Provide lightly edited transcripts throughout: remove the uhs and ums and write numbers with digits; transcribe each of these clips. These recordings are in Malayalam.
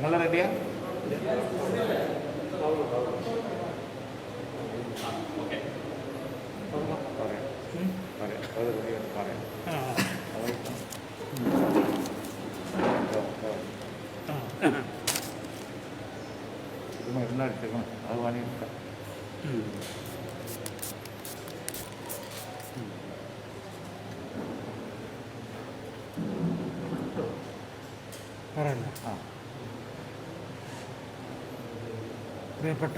നിങ്ങൾ റെഡിയാ? ഇത് മരുന്നടിച്ചേക്കണം, അത് വേണമെങ്കിൽ പറയണ്ട. പ്രിയപ്പെട്ട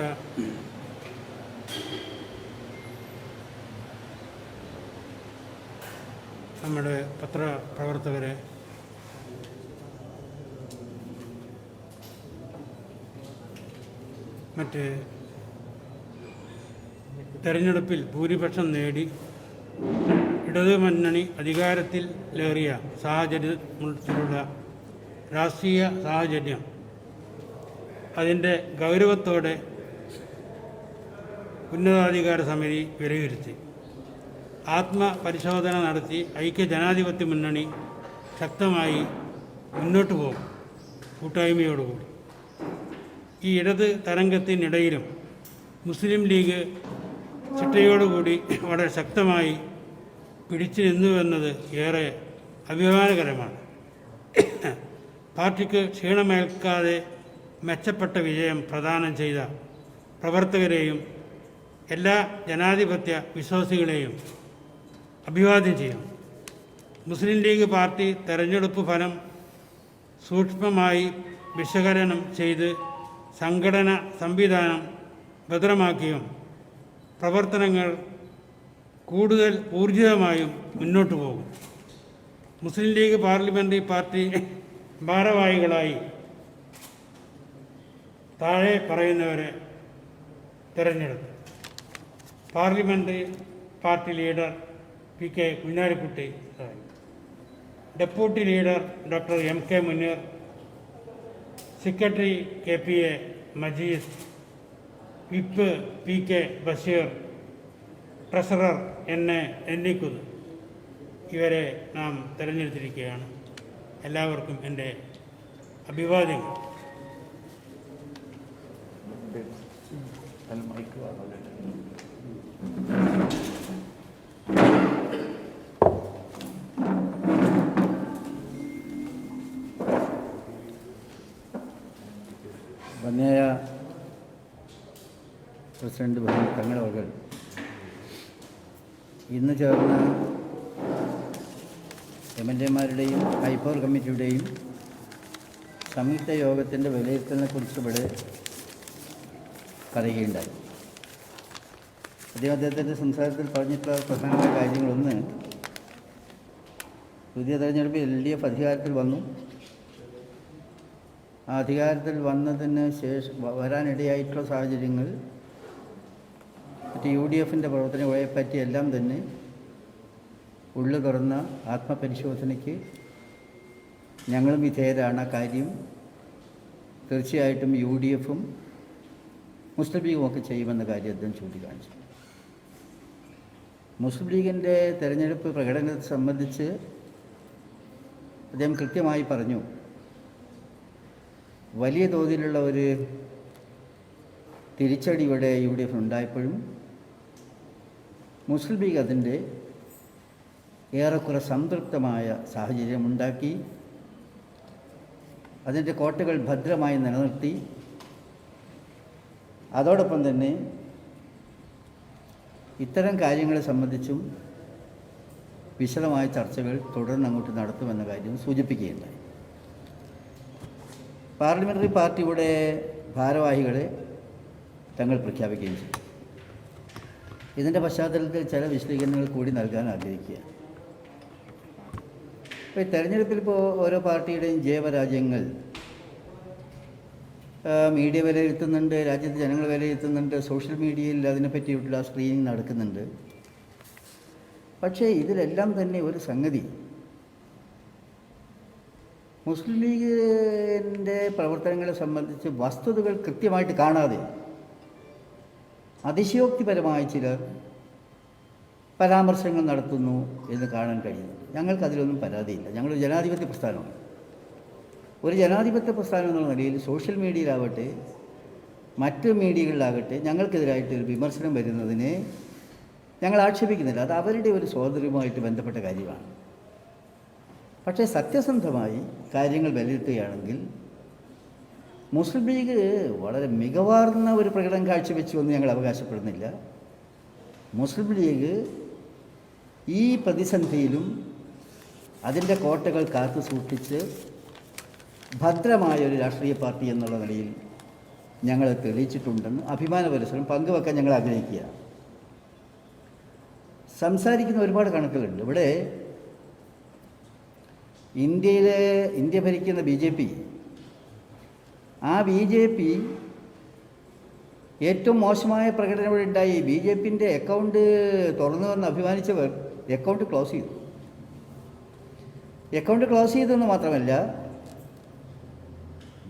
നമ്മുടെ പത്രപ്രവർത്തകരെ, മറ്റ് തെരഞ്ഞെടുപ്പിൽ ഭൂരിപക്ഷം നേടി ഇടതുമുന്നണി അധികാരത്തിലേറിയ സാഹചര്യത്തിലുള്ള രാഷ്ട്രീയ സാഹചര്യം അതിൻ്റെ ഗൗരവത്തോടെ ഉന്നതാധികാര സമിതി വിലയിരുത്തി. ആത്മപരിശോധന നടത്തി ഐക്യജനാധിപത്യ മുന്നണി ശക്തമായി മുന്നോട്ട് പോകും, കൂട്ടായ്മയോടുകൂടി. ഈ ഇടത് തരംഗത്തിനിടയിലും മുസ്ലിം ലീഗ് ചിട്ടയോടുകൂടി വളരെ ശക്തമായി പിടിച്ചു നിന്നുവെന്നത് ഏറെ അഭിമാനകരമാണ്. പാർട്ടിക്ക് ക്ഷീണമേൽക്കാതെ മെച്ചപ്പെട്ട വിജയം പ്രദാനം ചെയ്ത പ്രവർത്തകരെയും എല്ലാ ജനാധിപത്യ വിശ്വാസികളെയും അഭിവാദ്യം ചെയ്യും. മുസ്ലിം ലീഗ് പാർട്ടി തെരഞ്ഞെടുപ്പ് ഫലം സൂക്ഷ്മമായി വിശകലനം ചെയ്ത് സംഘടന സംവിധാനം ഭദ്രമാക്കിയും പ്രവർത്തനങ്ങൾ കൂടുതൽ ഊർജിതമായും മുന്നോട്ടു പോകും. മുസ്ലിം ലീഗ് പാർലമെൻ്ററി പാർട്ടി ഭാരവാഹികളായി താഴെ പറയുന്നവരെ തിരഞ്ഞെടുത്തു. Parliamentary party leader P K Kunhalikutty, deputy leader doctor M K Muneer, secretary K P A Majeed, whip P K Basheer, treasurer N A എണ്ണിക്കുത്. ഇവരെ നാം തിരഞ്ഞെടുത്തിരിക്കുകയാണ്. എല്ലാവർക്കും എൻ്റെ അഭിവാദ്യങ്ങൾ. വന്യായ പ്രസിഡന്റ് തങ്ങളവകൾ ഇന്ന് ചേർന്ന എംഎൽഎമാരുടെയും ഹൈപ്പവർ കമ്മിറ്റിയുടെയും സംയുക്ത യോഗത്തിൻ്റെ വിലയിരുത്തലിനെക്കുറിച്ച് ഇവിടെ പറയുകയുണ്ടായി. അദ്ദേഹത്തിൻ്റെ സംസാരത്തിൽ പറഞ്ഞിട്ടുള്ള പ്രധാനമായ കാര്യങ്ങളൊന്ന്, പുതിയ തെരഞ്ഞെടുപ്പിൽ LDF അധികാരത്തിൽ വന്നു. ആ അധികാരത്തിൽ വന്നതിന് ശേഷം വരാനിടയായിട്ടുള്ള സാഹചര്യങ്ങൾ, മറ്റ് UDFൻ്റെ പ്രവർത്തനങ്ങളെപ്പറ്റി എല്ലാം തന്നെ ഉള്ളു തുറന്ന ആത്മപരിശോധനയ്ക്ക് ഞങ്ങളും വിധേയരാണ്. ആ കാര്യം തീർച്ചയായിട്ടും UDFും മുസ്ലിം ലീഗും ഒക്കെ ചെയ്യുമെന്ന കാര്യം അദ്ദേഹം ചൂണ്ടിക്കാണിച്ചു. മുസ്ലിം ലീഗിൻ്റെ തെരഞ്ഞെടുപ്പ് പ്രകടനത്തെ സംബന്ധിച്ച് അദ്ദേഹം കൃത്യമായി പറഞ്ഞു, വലിയ തോതിലുള്ള ഒരു തിരിച്ചടി ഇവിടെ UDF ഉണ്ടായപ്പോഴും മുസ്ലിം ലീഗ് അതിൻ്റെ ഏറെക്കുറെ സംതൃപ്തമായ സാഹചര്യമുണ്ടാക്കി, അതിൻ്റെ കോട്ടകൾ ഭദ്രമായി നിലനിർത്തി. അതോടൊപ്പം തന്നെ ഇത്തരം കാര്യങ്ങളെ സംബന്ധിച്ചും വിശദമായ ചർച്ചകൾ തുടർന്ന് അങ്ങോട്ട് നടത്തുമെന്ന കാര്യം സൂചിപ്പിക്കുകയുണ്ടായി. പാർലമെൻ്ററി പാർട്ടിയുടെ ഭാരവാഹികളെ തങ്ങൾ പ്രഖ്യാപിക്കുകയും ചെയ്തു. ഇതിൻ്റെ പശ്ചാത്തലത്തിൽ ചില വിശദീകരണങ്ങൾ കൂടി നൽകാൻ ആഗ്രഹിക്കുക. ഇപ്പോൾ ഈ തെരഞ്ഞെടുപ്പിൽ ഓരോ പാർട്ടിയുടെയും ജയപരാജയങ്ങൾ മീഡിയ വിലയിരുത്തുന്നുണ്ട്, രാജ്യത്തെ ജനങ്ങൾ വിലയിരുത്തുന്നുണ്ട്, സോഷ്യൽ മീഡിയയിൽ അതിനെപ്പറ്റിയിട്ടുള്ള സ്ക്രീനിങ് നടക്കുന്നുണ്ട്. പക്ഷേ ഇതിലെല്ലാം തന്നെ ഒരു സംഗതി, മുസ്ലിം ലീഗിൻ്റെ പ്രവർത്തനങ്ങളെ സംബന്ധിച്ച് വസ്തുതകൾ കൃത്യമായിട്ട് കാണാതെ അതിശയോക്തിപരമായി ചിലർ പരാമർശങ്ങൾ നടത്തുന്നു എന്ന് കാണാൻ കഴിയുന്നു. ഞങ്ങൾക്കതിലൊന്നും പരാതിയില്ല. ഞങ്ങൾ ജനാധിപത്യ പ്രസ്ഥാനമാണ്. ഒരു ജനാധിപത്യ പ്രസ്ഥാനം എന്നുള്ള നിലയിൽ സോഷ്യൽ മീഡിയയിലാവട്ടെ മറ്റ് മീഡിയകളിലാകട്ടെ ഞങ്ങൾക്കെതിരായിട്ട് ഒരു വിമർശനം വരുന്നതിനെ ഞങ്ങൾ ആക്ഷേപിക്കുന്നില്ല. അത് അവരുടെ ഒരു സ്വാതന്ത്ര്യവുമായിട്ട് ബന്ധപ്പെട്ട കാര്യമാണ്. പക്ഷേ സത്യസന്ധമായി കാര്യങ്ങൾ വിലയിരുത്തുകയാണെങ്കിൽ മുസ്ലിം ലീഗ് വളരെ മികവാർന്ന ഒരു പ്രകടനം കാഴ്ചവെച്ചു എന്ന് ഞങ്ങൾ അവകാശപ്പെടുന്നില്ല. മുസ്ലിം ലീഗ് ഈ പ്രതിസന്ധിയിലും അതിൻ്റെ കോട്ടകൾ കാത്തു സൂക്ഷിച്ച് ഭദ്രമായ ഒരു രാഷ്ട്രീയ പാർട്ടി എന്നുള്ള നിലയിൽ ഞങ്ങൾ തെളിയിച്ചിട്ടുണ്ടെന്ന് അഭിമാനപരസ്പരം പങ്കുവെക്കാൻ ഞങ്ങൾ ആഗ്രഹിക്കുക. സംസാരിക്കുന്ന ഒരുപാട് കണക്കുകളുണ്ട്. ഇവിടെ ഇന്ത്യ ഭരിക്കുന്ന BJP, ആ BJP ഏറ്റവും മോശമായ പ്രകടനം ഇവിടെ ഉണ്ടായി. BJPൻ്റെ അക്കൗണ്ട് തുറന്നു വന്ന് അഭിമാനിച്ചവർ അക്കൗണ്ട് ക്ലോസ് ചെയ്തു. അക്കൗണ്ട് ക്ലോസ് ചെയ്തെന്ന് മാത്രമല്ല,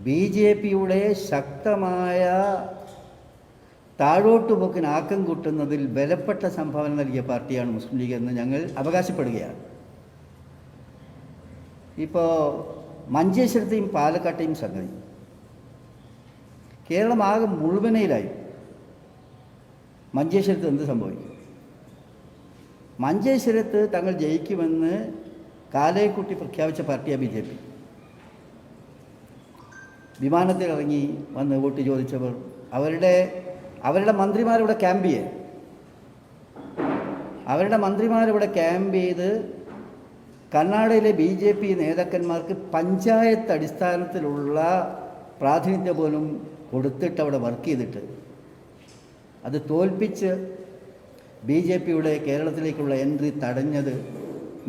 BJPയുടെ ശക്തമായ താഴോട്ട് പോക്കിന് ആക്കം കൂട്ടുന്നതിൽ ബലപ്പെട്ട സംഭാവന നൽകിയ പാർട്ടിയാണ് മുസ്ലിം ലീഗ് എന്ന് ഞങ്ങൾ അവകാശപ്പെടുകയാണ്. ഇപ്പോൾ മഞ്ചേശ്വരത്തെയും പാലക്കാട്ടെയും സംഗതി കേരളം ആകെ മുഴുവനയിലായി. മഞ്ചേശ്വരത്ത് എന്ത് സംഭവിക്കും? മഞ്ചേശ്വരത്ത് തങ്ങൾ ജയിക്കുമെന്ന് കാലേക്കുട്ടി പ്രഖ്യാപിച്ച പാർട്ടിയാണ് BJP. വിമാനത്തിൽ ഇറങ്ങി വന്ന് വോട്ട് ചോദിച്ചവർ അവരുടെ മന്ത്രിമാരിവിടെ ക്യാമ്പ് ചെയ്യേ കർണാടകയിലെ BJP നേതാക്കന്മാർക്ക് പഞ്ചായത്ത് അടിസ്ഥാനത്തിലുള്ള പ്രാതിനിധ്യം പോലും കൊടുത്തിട്ട് അവിടെ വർക്ക് ചെയ്തിട്ട് അത് തോൽപ്പിച്ച് BJPയുടെ കേരളത്തിലേക്കുള്ള എൻട്രി തടഞ്ഞത്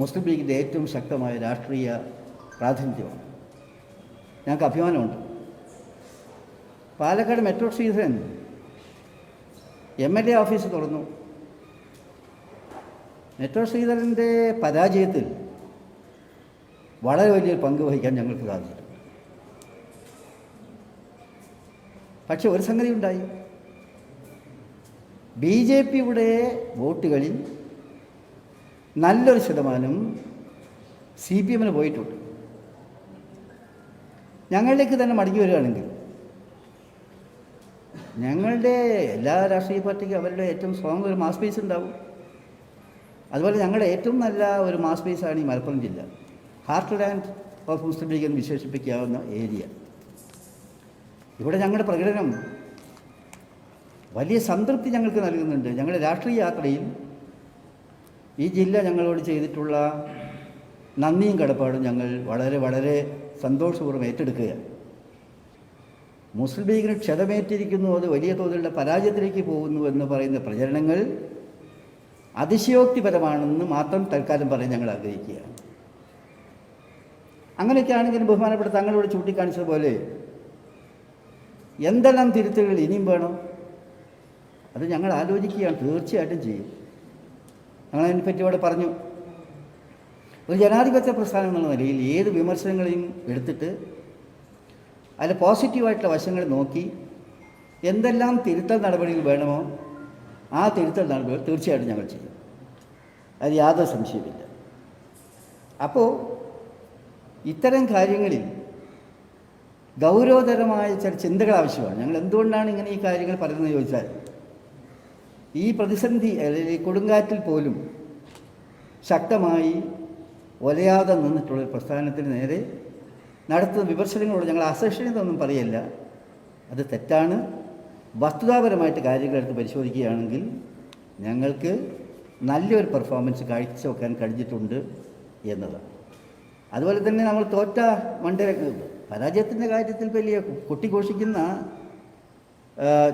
മുസ്ലിം ലീഗിൻ്റെ ഏറ്റവും ശക്തമായ രാഷ്ട്രീയ പ്രാതിനിധ്യമാണ്. ഞങ്ങൾക്ക് അഭിമാനമുണ്ട്. Palakkad metro Sreedharan MLA office തുറന്നു. മെട്രോ ശ്രീധരൻ്റെ പരാജയത്തിൽ വളരെ വലിയൊരു പങ്ക് വഹിക്കാൻ ഞങ്ങൾക്ക് സാധിച്ചു. പക്ഷെ ഒരു സംഗതി ഉണ്ടായി. BJPയുടെ വോട്ടുകളിൽ നല്ലൊരു ശതമാനം CPMന് പോയിട്ടുണ്ട്. ഞങ്ങളിലേക്ക് തന്നെ മടങ്ങി വരികയാണെങ്കിൽ ഞങ്ങളുടെ എല്ലാ രാഷ്ട്രീയ പാർട്ടിക്കും അവരുടെ ഏറ്റവും സ്ട്രോങ് ഒരു മാസ് ബേസ് ഉണ്ടാവും. അതുപോലെ ഞങ്ങളുടെ ഏറ്റവും നല്ല ഒരു മാസ് ബേസാണ് ഈ മലപ്പുറം ജില്ല. Heart land of Muslim league എന്ന് വിശേഷിപ്പിക്കാവുന്ന ഏരിയ. ഇവിടെ ഞങ്ങളുടെ പ്രകടനം വലിയ സംതൃപ്തി ഞങ്ങൾക്ക് നൽകുന്നുണ്ട്. ഞങ്ങളുടെ രാഷ്ട്രീയ യാത്രയിൽ ഈ ജില്ല ഞങ്ങളോട് ചെയ്തിട്ടുള്ള നന്ദിയും കടപ്പാടും ഞങ്ങൾ വളരെ വളരെ സന്തോഷപൂർവ്വം ഏറ്റെടുക്കുകയാണ്. മുസ്ലിം ലീഗിന് ക്ഷതമേറ്റിരിക്കുന്നു, അത് വലിയ തോതിലുള്ള പരാജയത്തിലേക്ക് പോകുന്നു എന്ന് പറയുന്ന പ്രചരണങ്ങൾ അതിശയോക്തിപരമാണെന്ന് മാത്രം തൽക്കാലം പറയാൻ ഞങ്ങൾ ആഗ്രഹിക്കുകയാണ്. അങ്ങനെയൊക്കെ ആണെങ്കിലും ബഹുമാനപ്പെട്ട തങ്ങളോട് ചൂണ്ടിക്കാണിച്ചതുപോലെ എന്തെല്ലാം തിരുത്തലുകൾ ഇനിയും വേണം അത് ഞങ്ങൾ ആലോചിക്കുകയാണ്. തീർച്ചയായിട്ടും ചെയ്യും. ഞങ്ങളതിനെപ്പറ്റി ഇവിടെ പറഞ്ഞു. ഒരു ജനാധിപത്യ പ്രസ്ഥാനം എന്നുള്ള നിലയിൽ ഏത് വിമർശനങ്ങളെയും എടുത്തിട്ട് അതിൽ പോസിറ്റീവായിട്ടുള്ള വശങ്ങൾ നോക്കി എന്തെല്ലാം തിരുത്തൽ നടപടികൾ വേണമോ ആ തിരുത്തൽ നടപടികൾ തീർച്ചയായിട്ടും ഞങ്ങൾ ചെയ്യും. അത് യാതൊരു സംശയമില്ല. അപ്പോൾ ഇത്തരം കാര്യങ്ങളിൽ ഗൗരവതരമായ ചില ചിന്തകൾ ആവശ്യമാണ്. ഞങ്ങൾ എന്തുകൊണ്ടാണ് ഇങ്ങനെ ഈ കാര്യങ്ങൾ പറയുന്നത് ചോദിച്ചാൽ, ഈ പ്രതിസന്ധി അല്ലെങ്കിൽ കൊടുങ്കാറ്റിൽ പോലും ശക്തമായി ഒലയാതെ നിന്നിട്ടുള്ള പ്രസ്ഥാനത്തിന് നേരെ നടത്തുന്ന വിമർശനങ്ങളോട് ഞങ്ങൾ അസഹിഷ്ണുതയൊന്നും പറയല്ല. അത് തെറ്റാണ്. വസ്തുതാപരമായിട്ട് കാര്യങ്ങളെടുത്ത് പരിശോധിക്കുകയാണെങ്കിൽ ഞങ്ങൾക്ക് നല്ലൊരു പെർഫോമൻസ് കാഴ്ചവെക്കാൻ കഴിഞ്ഞിട്ടുണ്ട് എന്നതാണ്. അതുപോലെ തന്നെ നമ്മൾ തോറ്റ പരാജയത്തിൻ്റെ കാര്യത്തിൽ വലിയ കൊട്ടിഘോഷിക്കുന്ന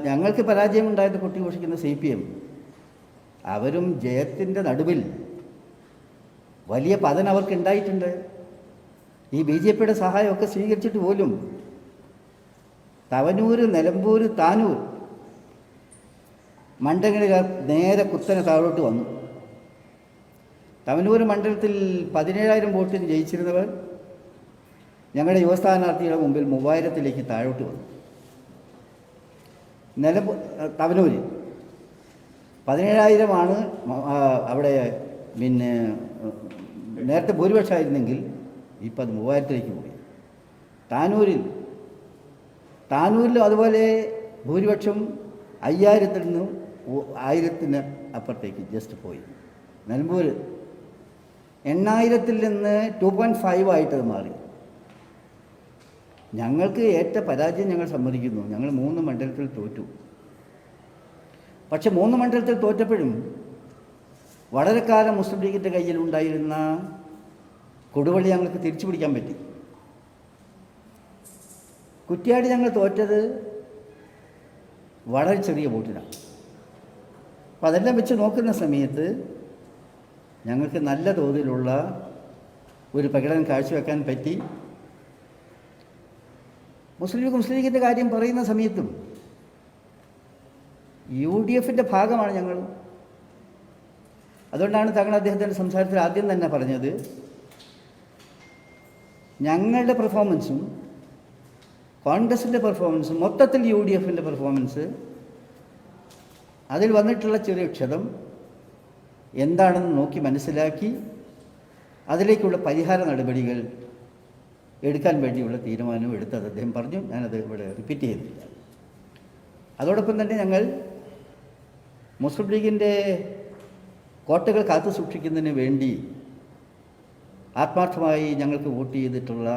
ഞങ്ങൾക്ക് പരാജയമുണ്ടായത് കൊട്ടിഘോഷിക്കുന്ന CPM അവരും ജയത്തിൻ്റെ നടുവിൽ വലിയ പതനം അവർക്ക് ഉണ്ടായിട്ടുണ്ട്. ഈ BJPയുടെ സഹായമൊക്കെ സ്വീകരിച്ചിട്ട് പോലും തവനൂര്, നിലമ്പൂര്, താനൂർ മണ്ഡലങ്ങളിൽ നേരെ കുത്തനെ താഴോട്ട് വന്നു. തവനൂർ മണ്ഡലത്തിൽ 17,000 വോട്ടിന് ജയിച്ചിരുന്നവർ ഞങ്ങളുടെ യുവസ്ഥാനാർത്ഥിയുടെ മുമ്പിൽ 3,000-ലേക്ക് താഴോട്ട് വന്നു. തവനൂര് 17,000 അവിടെ നേരത്തെ ഭൂരിപക്ഷമായിരുന്നെങ്കിൽ ഇപ്പം അത് 3,000-ലേക്ക് പോയി. താനൂരിലും അതുപോലെ ഭൂരിപക്ഷം 5000-ൽ നിന്ന് 1000-ന് അപ്പുറത്തേക്ക് ജസ്റ്റ് പോയി. നിലമ്പൂർ 8000-ൽ നിന്ന് 2.5 ആയിട്ടത് മാറി. ഞങ്ങൾക്ക് ഏറ്റ പരാജയം ഞങ്ങൾ സമ്മതിക്കുന്നു. ഞങ്ങൾ 3 മണ്ഡലത്തിൽ തോറ്റു. പക്ഷെ 3 മണ്ഡലത്തിൽ തോറ്റപ്പോഴും വളരെ കാലം മുസ്ലിം ലീഗിൻ്റെ കയ്യിലുണ്ടായിരുന്ന കൊടുവള്ളി ഞങ്ങൾക്ക് തിരിച്ചു പിടിക്കാൻ പറ്റി. കുറ്റ്യാടി ഞങ്ങൾ തോറ്റത് വളരെ ചെറിയ വോട്ടിനാണ്. അപ്പോൾ അതെല്ലാം വെച്ച് നോക്കുന്ന സമയത്ത് ഞങ്ങൾക്ക് നല്ല തോതിലുള്ള ഒരു പ്രകടനം കാഴ്ചവെക്കാൻ പറ്റി. മുസ്ലിം ലീഗിൻ്റെ കാര്യം പറയുന്ന സമയത്തും UDFൻ്റെ ഭാഗമാണ് ഞങ്ങൾ. അതുകൊണ്ടാണ് താങ്കൾ അദ്ദേഹത്തിൻ്റെ സംസാരത്തിൽ ആദ്യം തന്നെ പറഞ്ഞത്, ഞങ്ങളുടെ പെർഫോമൻസും കോൺഗ്രസിൻ്റെ പെർഫോമൻസും മൊത്തത്തിൽ UDFൻ്റെ പെർഫോമൻസ്, അതിൽ വന്നിട്ടുള്ള ചെറിയ ക്ഷതം എന്താണെന്ന് നോക്കി മനസ്സിലാക്കി അതിലേക്കുള്ള പരിഹാര നടപടികൾ എടുക്കാൻ വേണ്ടിയുള്ള തീരുമാനം എടുത്തത് അദ്ദേഹം പറഞ്ഞു. ഞാനത് ഇവിടെ റിപ്പീറ്റ് ചെയ്തില്ല. അതോടൊപ്പം തന്നെ ഞങ്ങൾ മുസ്ലിം ലീഗിൻ്റെ കോട്ടകൾ കാത്തു സൂക്ഷിക്കുന്നതിന് വേണ്ടി ആത്മാർത്ഥമായി ഞങ്ങൾക്ക് വോട്ട് ചെയ്തിട്ടുള്ള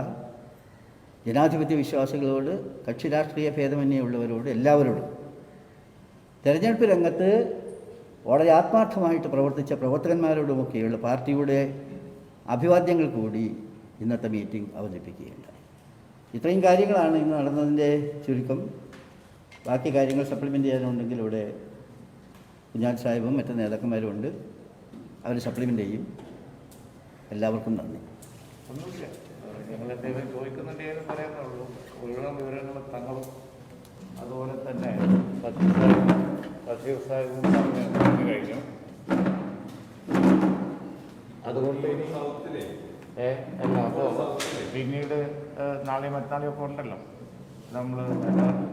ജനാധിപത്യ വിശ്വാസികളോട്, കക്ഷി രാഷ്ട്രീയ ഭേദമന്യേയുള്ളവരോട്, എല്ലാവരോടും തെരഞ്ഞെടുപ്പ് രംഗത്ത് വളരെ ആത്മാർത്ഥമായിട്ട് പ്രവർത്തിച്ച പ്രവർത്തകന്മാരോടുമൊക്കെയുള്ള പാർട്ടിയുടെ അഭിവാദ്യങ്ങൾ കൂടി ഇന്നത്തെ മീറ്റിംഗ് അവതരിപ്പിക്കുകയുണ്ടായി. ഇത്രയും കാര്യങ്ങളാണ് ഇന്ന് നടന്നതിൻ്റെ ചുരുക്കം. ബാക്കി കാര്യങ്ങൾ സപ്ലിമെൻ്റ് ചെയ്യാനുണ്ടെങ്കിൽ ഇവിടെ കുഞ്ഞാൽ സാഹിബും മറ്റ് നേതാക്കന്മാരും ഉണ്ട്, അവർ സപ്ലിമെൻ്റ് ചെയ്യും. എല്ലാവർക്കും നന്ദി. ഒന്നുമില്ല, ഞങ്ങൾ എന്തെങ്കിലും ചോദിക്കുന്നുണ്ടെങ്കിലും പറയാനുള്ളൂ. മുഴുവൻ വിവരങ്ങൾ തങ്ങളും അതുപോലെ തന്നെ ബഷീർ സാഹിബും പറഞ്ഞു കഴിഞ്ഞു. അതുകൊണ്ട് അല്ല, അപ്പോൾ പിന്നീട് നാളെയും മറ്റന്നാളെയും ഒക്കെ ഉണ്ടല്ലോ, നമ്മൾ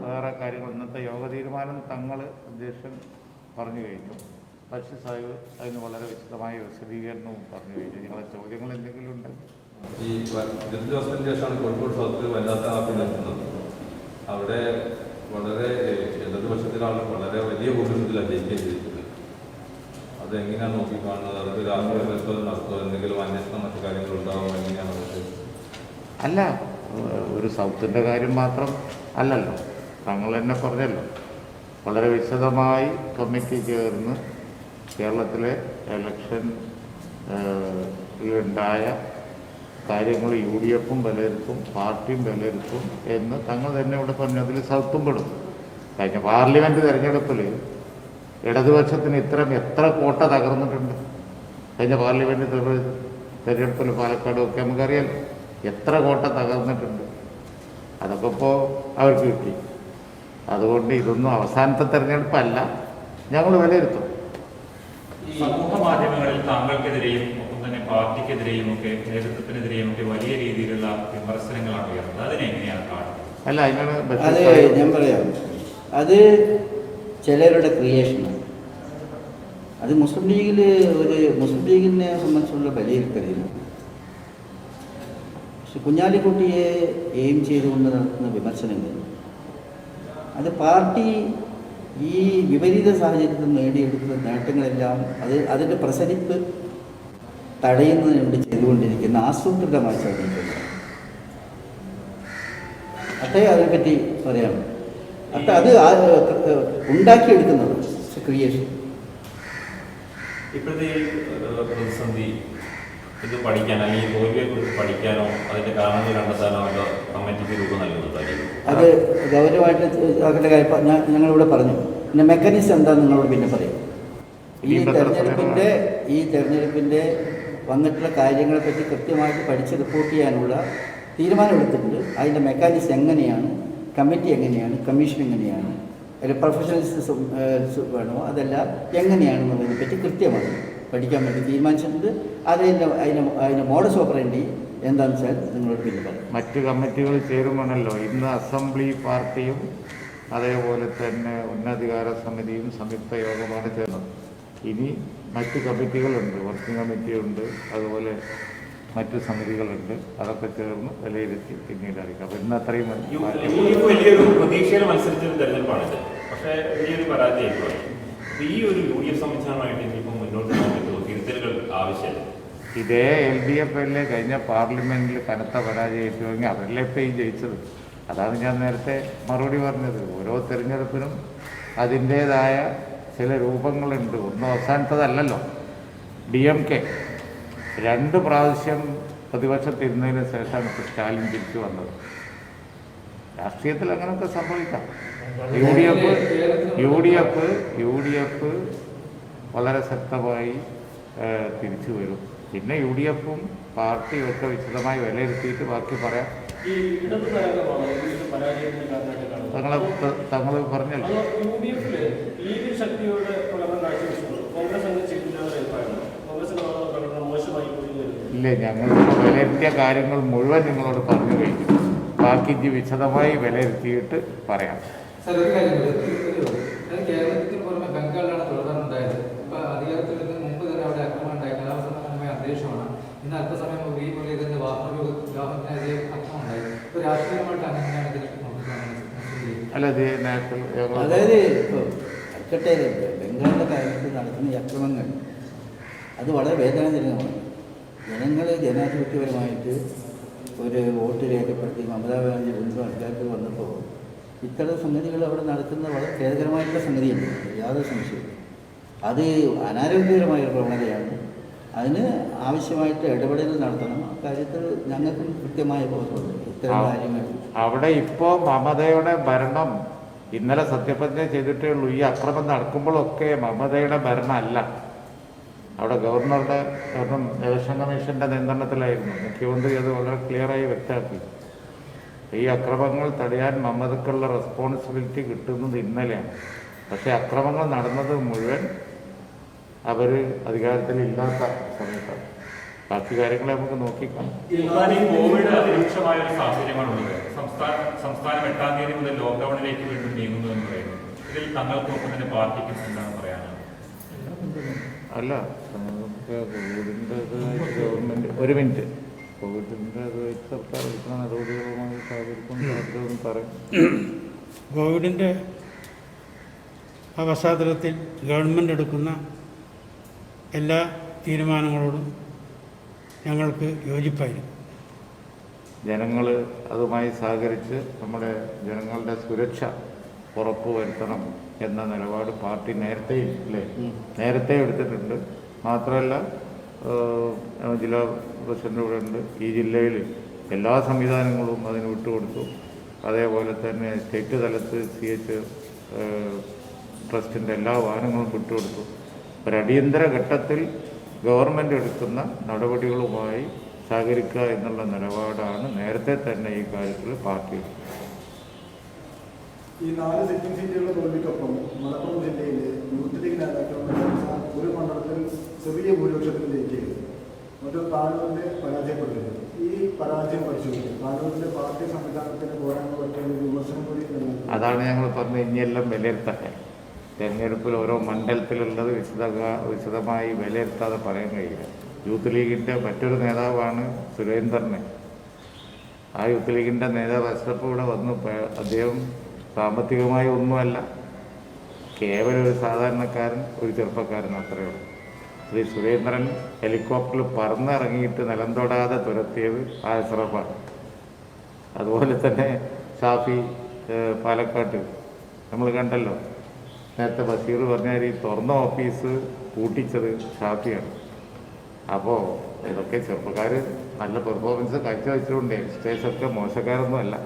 വേറെ കാര്യങ്ങൾ ഇന്നത്തെ യോഗ തീരുമാനം തങ്ങൾ അധ്യക്ഷൻ പറഞ്ഞു കഴിഞ്ഞു. ബഷീർ സാഹിബ് അതിന് വളരെ വിശദമായ വിശദീകരണവും പറഞ്ഞു കഴിഞ്ഞു. നിങ്ങളുടെ ചോദ്യങ്ങൾ എന്തെങ്കിലും ഉണ്ടെങ്കിൽ ഈ 2 ദിവസത്തിന് ശേഷമാണ് കോഴിക്കോട് സൗത്തിൽ വനിതാ സ്ഥാനാർത്ഥി നടത്തുന്നത്. അവിടെ വളരെ ഇടതുപക്ഷത്തിലാണ് വളരെ വലിയ ഭൂരിപക്ഷത്തിലാണ് ജയിക്കുകയും ചെയ്തിട്ടുള്ളത്. അതെങ്ങനെയാണ് നോക്കിക്കാണുന്നത്? അത് രാഷ്ട്രീയ പരിശോധന നടത്തുക, എന്തെങ്കിലും അന്വേഷണം മറ്റു കാര്യങ്ങളുണ്ടാവും, എങ്ങനെയാണ് അത്? അല്ല, ഒരു സൗത്തിൻ്റെ കാര്യം മാത്രം അല്ലല്ലോ, തങ്ങൾ തന്നെ പറഞ്ഞല്ലോ. വളരെ വിശദമായി കമ്മിറ്റി ചേർന്ന് കേരളത്തിലെ ഇലക്ഷൻ ഉണ്ടായ കാര്യങ്ങൾ UDFും വിലയിരുത്തും, പാർട്ടിയും വിലയിരുത്തും എന്ന് തങ്ങൾ തന്നെ ഇവിടെ പറഞ്ഞു. അതിൽ സൗത്തും പെടും. കഴിഞ്ഞ പാർലമെൻറ്റ് തിരഞ്ഞെടുപ്പിൽ ഇടതുപക്ഷത്തിന് എത്ര കോട്ട തകർന്നിട്ടുണ്ട്. കഴിഞ്ഞ പാർലമെൻറ്റ് തിരഞ്ഞെടുപ്പിൽ പാലക്കാടും ഒക്കെ നമുക്കറിയാം എത്ര കോട്ട തകർന്നിട്ടുണ്ട്. അതൊക്കെ ഇപ്പോൾ അവർക്ക് കിട്ടി. അതുകൊണ്ട് ഇതൊന്നും അവസാനത്തെ തിരഞ്ഞെടുപ്പല്ല, ഞങ്ങൾ വിലയിരുത്തും. സമൂഹ മാധ്യമങ്ങളിൽ താങ്കൾക്കെതിരെയും ഒപ്പം തന്നെ പാർട്ടിക്കെതിരെയും ഒക്കെ നേതൃത്വത്തിനെതിരെയും ഒക്കെ വലിയ രീതിയിലുള്ള വിമർശനങ്ങളാണ് ഉയർന്നത്. അതിനെങ്ങനെയാണ് കാണുന്നത്? അല്ല, അതിനാണ് അത് ഞാൻ പറയാം, അത് ചിലരുടെ ക്രിയേഷനാണ്. അത് മുസ്ലിം ലീഗിനെ സംബന്ധിച്ചുള്ള വിലയിരുത്തലിൽ കുഞ്ഞാലിക്കുട്ടിയെ എയിം ചെയ്തുകൊണ്ട് നടത്തുന്ന വിമർശനങ്ങൾ, അത് പാർട്ടി ഈ വിപരീത സാഹചര്യത്തിൽ നേടിയെടുക്കുന്ന നേട്ടങ്ങളെല്ലാം അതിൻ്റെ പ്രസരിപ്പ് തടയുന്നതിന് വേണ്ടി ചെയ്തുകൊണ്ടിരിക്കുന്ന ആസൂത്രിതമായ ശ്രമിക്കുന്നത്. അതിനെപ്പറ്റി പറയാം. അത് ഉണ്ടാക്കിയെടുക്കുന്നത് ക്രിയേഷൻ. ഇപ്പോഴത്തെ പ്രതിസന്ധി ഇത് പഠിക്കാൻ, അല്ലെങ്കിൽ തോൽവിയെക്കുറിച്ച് പഠിക്കാനോ അതിന്റെ കാരണങ്ങൾ കണ്ടെത്താനോ ഉള്ള കമ്മിറ്റിക്ക് രൂപം നൽകുന്നതായിരിക്കും. അത് ഗൗരവമായിട്ട് ആക്കേണ്ട കാര്യം ഞങ്ങളിവിടെ പറഞ്ഞു. പിന്നെ മെക്കാനിസം എന്താ നിങ്ങളോട് പിന്നെ പറയും. ഈ തെരഞ്ഞെടുപ്പിൻ്റെ വന്നിട്ടുള്ള കാര്യങ്ങളെപ്പറ്റി കൃത്യമായിട്ട് പഠിച്ച് റിപ്പോർട്ട് ചെയ്യാനുള്ള തീരുമാനം എടുത്തിട്ടുണ്ട്. അതിൻ്റെ മെക്കാനിസം എങ്ങനെയാണ്, കമ്മിറ്റി എങ്ങനെയാണ്, കമ്മീഷൻ എങ്ങനെയാണ്, അതിൽ പ്രൊഫഷണലിസം വേണോ, അതെല്ലാം എങ്ങനെയാണെന്നുള്ളതിനെ പറ്റി കൃത്യമായി പഠിക്കാൻ വേണ്ടി തീരുമാനിച്ചിട്ടുണ്ട്. അതിൻ്റെ മോഡസ് ഓപ്പറേണ്ടി എന്താണെന്ന് വെച്ചാൽ നിങ്ങളോട് പിന്നെ പറയാം. മറ്റ് കമ്മിറ്റികൾ ചേരുവാണല്ലോ. ഇന്ന് അസംബ്ലി പാർട്ടിയും അതേപോലെ തന്നെ ഉന്നതാധികാര സമിതിയും സംയുക്ത യോഗമാണ് ചേർന്നത്. ഇനി മറ്റ് കമ്മിറ്റികളുണ്ട്, വർക്കിംഗ് കമ്മിറ്റിയുണ്ട്, അതുപോലെ മറ്റു സമിതികളുണ്ട്, അതൊക്കെ ചേർന്ന് വിലയിരുത്തി പിന്നീട് അറിയിക്കാം. അപ്പോൾ ഇന്ന് അത്രയും വലിയൊരു പ്രതീക്ഷയുടെ മത്സരിച്ചൊരു തെരഞ്ഞെടുപ്പാണിത്. പക്ഷേ വലിയൊരു പരാജയമായി. ഈ ഒരു UDF സംവിധാനമായിട്ട് ഇനിയിപ്പോൾ മുന്നോട്ട് പോകാൻ പറ്റുമോ? തിരുത്തലുകൾ ആവശ്യമില്ല. ഇതേ LDF കഴിഞ്ഞ പാർലമെന്റിൽ കനത്ത പരാജയമായിട്ടുമെങ്കിൽ അവരല്ലേ ഇപ്പം ജയിച്ചത്. അതാണ് ഞാൻ നേരത്തെ മറുപടി പറഞ്ഞത്. ഓരോ തെരഞ്ഞെടുപ്പിനും അതിൻ്റേതായ ചില രൂപങ്ങളുണ്ട്. ഒന്നും അവസാനത്തതല്ലല്ലോ. DMK 2 പ്രാവശ്യം പ്രതിപക്ഷത്തിരുന്നതിന് ശേഷമാണ് ഇപ്പോൾ സ്റ്റാലിൻ തിരിച്ചു വന്നത്. രാഷ്ട്രീയത്തിൽ അങ്ങനെയൊക്കെ സംഭവിക്കാം. UDF വളരെ ശക്തമായി തിരിച്ചു വരും. പിന്നെ UDFും പാർട്ടിയും ഒക്കെ വിശദമായി വിലയിരുത്തിയിട്ട് ബാക്കി പറയാം. തങ്ങൾ പറഞ്ഞല്ലോ. ഇല്ല, ഞങ്ങൾ വിലയിരുത്തിയ കാര്യങ്ങൾ മുഴുവൻ നിങ്ങളോട് പറഞ്ഞു കഴിഞ്ഞു. ബാക്കി വിശദമായി വിലയിരുത്തിയിട്ട് പറയാം. സാർ, ഒരു കാര്യം കേരളത്തിന് പുറമെ ബംഗാളിലാണ് തുടർന്നുണ്ടായത്. ഇപ്പൊ അധികാരത്തിൽ നിന്ന് മുമ്പ് തന്നെ അവിടെ ആക്രമണം ഉണ്ടായി. കലാപസംബന്ധമായ അന്തരീക്ഷമാണ്. ഇന്ന് അല്പസമയം ഈ മുരളീധരന്റെ വാഹനത്തിനെതിരെ ആക്രമണം ഉണ്ടായി. ഇപ്പൊ രാഷ്ട്രീയമായിട്ട് അങ്ങനെയാണ് ഇതിനെ അല്ല, അതായത് ഇപ്പോൾ അക്കട്ടെ ബംഗാളിന്റെ കാര്യത്തിൽ നടത്തുന്ന ഈ അക്രമങ്ങൾ അത് വളരെ വേദനാജനകമാണ്. ജനങ്ങൾ ജനാധിപത്യപരമായിട്ട് ഒരു വോട്ട് രേഖപ്പെടുത്തി മമതാ ബാനർജി വീണ്ടും അധികാരത്തിൽ വന്നപ്പോൾ ഇത്തരം സംഗതികൾ അവിടെ നടക്കുന്നത് വളരെ ഖേദകരമായിട്ടുള്ള സംഗതിയുണ്ട്, യാതൊരു സംശയവും. അത് അനാരോഗ്യകരമായ ഒരു പ്രവണതയാണ്. അതിന് ആവശ്യമായിട്ട് ഇടപെടൽ നടത്തണം. അക്കാര്യത്തിൽ ഞങ്ങൾക്കും കൃത്യമായ ബോധമുണ്ട്. ഇത്തരം കാര്യങ്ങൾ അവിടെ ഇപ്പോൾ മമതയുടെ ഭരണം ഇന്നലെ സത്യപ്രതിജ്ഞ ചെയ്തിട്ടേ ഉള്ളൂ. ഈ അക്രമം നടക്കുമ്പോഴൊക്കെ മമതയുടെ ഭരണമല്ല. അവിടെ ഗവർണറുടെ ഇലക്ഷൻ കമ്മീഷൻ്റെ നിയന്ത്രണത്തിലായിരുന്നു. മുഖ്യമന്ത്രി അത് വളരെ ക്ലിയറായി വ്യക്തമാക്കി. ഈ അക്രമങ്ങൾ തടയാൻ മമതക്കുള്ള റെസ്പോൺസിബിലിറ്റി കിട്ടുന്നത് ഇന്നലെയാണ്. പക്ഷേ അക്രമങ്ങൾ നടന്നത് മുഴുവൻ അവർ അധികാരത്തിലില്ലാത്ത സമയത്താണ്. ബാക്കി കാര്യങ്ങളെ നമുക്ക് നോക്കിക്കാം. കോവിഡ് അതിരൂക്ഷമായ ഒരു സാഹചര്യമാണുള്ളത്. സംസ്ഥാനം 8-ാം തീയതി മുതൽ ലോക്ക്ഡൌണിലേക്ക് വീണ്ടും നീങ്ങുന്നു എന്ന് പറയുന്നു. ഇതിൽ തങ്ങൾക്കൊപ്പം തന്നെ പാർട്ടിക്കും എന്താണ് പറയാനുള്ളത്? അല്ല, കോവിഡിൻ്റെ ഗവൺമെൻറ് ഒരു മിനിറ്റ് കോവിഡിൻ്റെ സർക്കാർ എടുക്കുന്ന നടപടികളുമായി സഹകരിക്കും പറയും. കോവിഡിൻ്റെ പശ്ചാത്തലത്തിൽ ഗവൺമെൻറ് എടുക്കുന്ന എല്ലാ തീരുമാനങ്ങളോടും ഞങ്ങൾക്ക് യോജിപ്പായിരുന്നു. ജനങ്ങൾ അതുമായി സഹകരിച്ച് നമ്മുടെ ജനങ്ങളുടെ സുരക്ഷ ഉറപ്പുവരുത്തണം എന്ന നിലപാട് പാർട്ടി നേരത്തെ എടുത്തിട്ടുണ്ട്. മാത്രമല്ല, ജില്ലാ പ്രസിഡന്റ് ഇവിടെ ഉണ്ട്. ഈ ജില്ലയിൽ എല്ലാ സംവിധാനങ്ങളും അതിന് വിട്ടുകൊടുത്തു. അതേപോലെ തന്നെ സ്റ്റേറ്റ് തലത്ത് CH ട്രസ്റ്റിൻ്റെ എല്ലാ വാഹനങ്ങളും വിട്ടുകൊടുത്തു. ഒരു അടിയന്തര ഘട്ടത്തിൽ ഗവൺമെൻറ് എടുക്കുന്ന നടപടികളുമായി സഹകരിക്കുക എന്നുള്ള നിലപാടാണ് നേരത്തെ തന്നെ ഈ കാര്യത്തിൽ പാർട്ടി. ഈ 4 സിറ്റിംഗ് സീറ്റുകളുടെ തോൽവിക്കൊപ്പം മലപ്പുറം ജില്ലയിൽ യൂത്ത് ലീഗ് നേതാക്കൾ ഒരു മണ്ഡലത്തിൽ ചെറിയ ഭൂരിപക്ഷത്തിൽ ജയിക്കുകയും മറ്റു താനൂരിനെ പരാജയപ്പെടുകയും ഈ പരാജയം പരിശോധിക്കും താനൂരിന്റെ പാർട്ടി സംവിധാനത്തിന് പോരാൻ പറ്റിയ വിമർശനം കൂടി. അതാണ് ഞങ്ങൾ പറഞ്ഞത്. ഇനിയെല്ലാം വിലയിരുത്തട്ടെ. തെരഞ്ഞെടുപ്പിൽ ഓരോ മണ്ഡലത്തിലുള്ളത് വിശദമായി വിലയിരുത്താതെ പറയാൻ കഴിയില്ല. യൂത്ത് ലീഗിൻ്റെ മറ്റൊരു നേതാവാണ് സുരേന്ദ്രനെ. ആ യൂത്ത് ലീഗിൻ്റെ നേതാവ് അഷ്റഫ് ഇവിടെ വന്നു. അദ്ദേഹം സാമ്പത്തികമായി ഒന്നുമല്ല, കേവലം ഒരു സാധാരണക്കാരൻ, ഒരു ചെറുപ്പക്കാരൻ, അത്രയേ ഉള്ളൂ. ശ്രീ സുരേന്ദ്രൻ ഹെലികോപ്റ്ററിൽ പറന്നിറങ്ങിയിട്ട് നിലം തൊടാതെ തുരത്തിയത് ആ അഷ്റഫാണ്. അതുപോലെ തന്നെ ഷാഫി പാലക്കാട്ട് നമ്മൾ കണ്ടല്ലോ. നേരത്തെ ബഷീർ പറഞ്ഞാൽ ഈ തുറന്ന ഓഫീസ് പൂട്ടിച്ചത് ഷാഫിയാണ്. അപ്പോൾ ഇതൊക്കെ ചെറുപ്പക്കാർ നല്ല പെർഫോമൻസ് കാഴ്ചവെച്ചുകൊണ്ട് യങ്സ്റ്റേഴ്സൊക്കെ മോശക്കാരൊന്നും അല്ല.